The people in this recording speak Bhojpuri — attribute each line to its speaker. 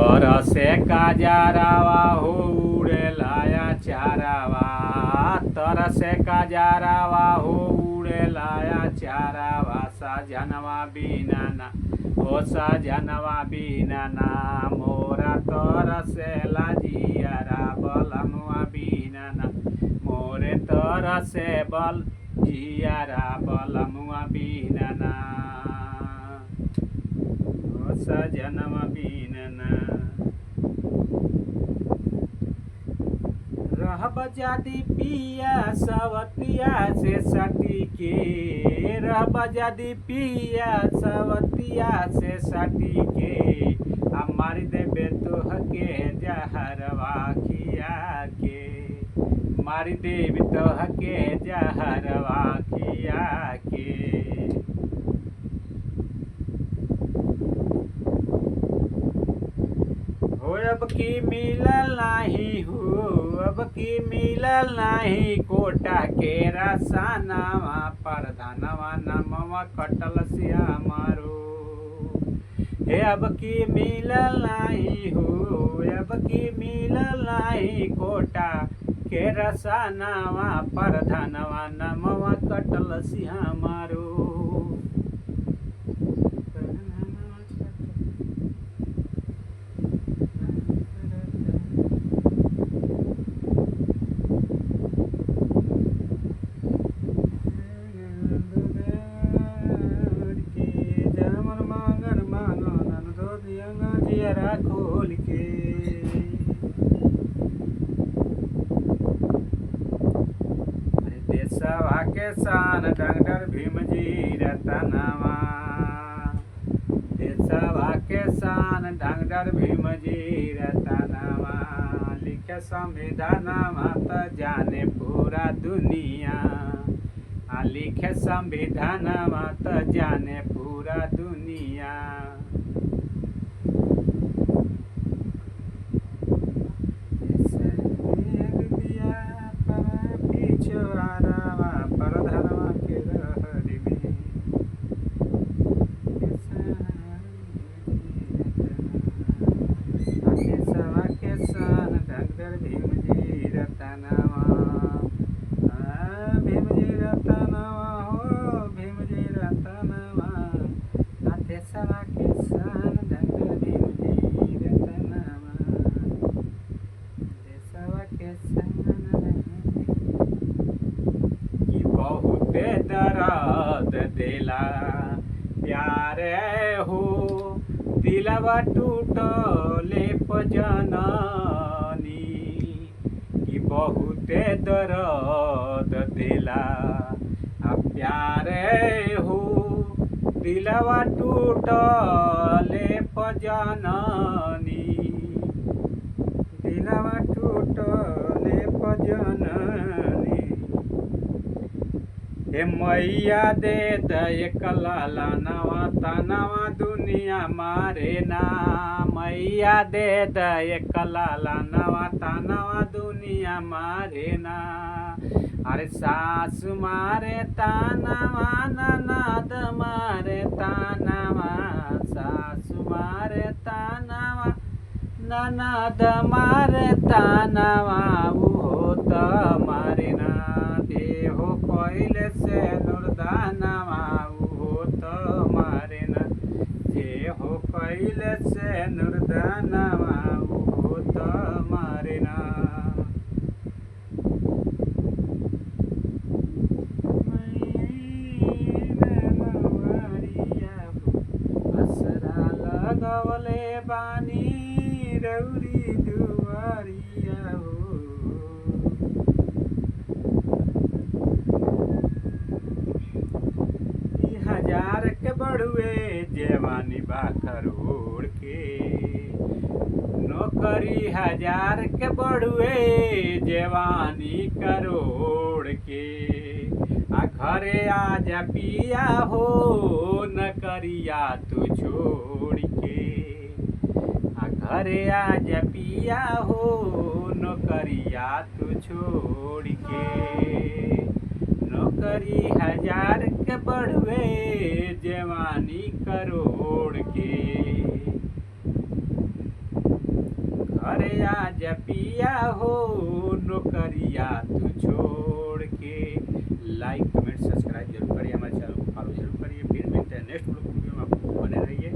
Speaker 1: तरसे काजरावा हो उड़ेलाया चारावा, तरसे काजरावा हो उड़ेलाया चारावा। सजनवा बिना ना ओ सजनवा बिना ना मोरा तरसेला जियरा बलमुआ बिना ना मोरे तरसे बल जियरा बलमुआ बिना ना ओ सजनवा बिना ना। रहब जादि पिया सवतिया से सटी के, रहब जादि पिया सवतिया से सटी के, आ मारी देबे तोहके जहरवा खिया के, मारी देबे तोहके जहरवा खिया के। अब की मिलल नाही हो, अब की मिलल नाही कोटा के रसानवा परधनवा नमवा कटल सिया मारो। हे अब की मिलल नाही हो, अब की मिलल नाही कोटा के रसानवा परधनवा नमवा कटल सिया मारो। जियरा खोल के देशवा के शान डॉक्टर भीमजी रतनवा, देशवा के शान डॉक्टर भीमजी रतनवा। लिखे संविधानवा त जाने पूरा दुनिया, लिखे संविधानवा त जाने पूरा दुनिया। परधनवा के रहरी में देशवा के शान डॉक्टर भीमजी रतनवा, भीमजी रतनवा हो भीमजी रतनवा। देशवा के शान डॉक्टर भीमजी रतनवा, देशवा के शान बहुते दर्द देला प्यारे हो, दिलवा टूटले जननी कि बहुते दर्द देला प्यारे हो, दिलवा टूटले जननी, दिलवा टूटले जननी। हे मैया दे एक लाला नवा तनवा दुनिया मारे ना, मैया दे एक लाला नवा तनवा दुनिया मारे ना। अरे सासु मारे तानवा ननद मारे तानवा, सासु मारे तानवा ननद मारे तानवा उहो त मारे ना। देहो पहिले से नुरदानवा उहो त मारे ना, देहो पहिले से नुरदानवा उहो त मारे ना। असरा लगवले बानी रौरी दुआरिया हो, हजार के बढ़ुए जवानी बाखरोड़ के, नौकरी हजार के बढ़ुए जवानी करोड़ के। आ घरे आजा पिया हो न करिया तू छोड़ के, आ घरे आजा पिया हो न करिया तू छोड़ के। नौकरी हजार के बढ़ुए जवानी करोड़ के। आजा पिया हो नौकरिया तू छोड़ के। लाइक कमेंट सब्सक्राइब जरूर करिए, हमारे चैनल को फॉलो जरूर करिए। फिर मिलते हैं नेक्स्ट वीडियो में, आप बने रहिए।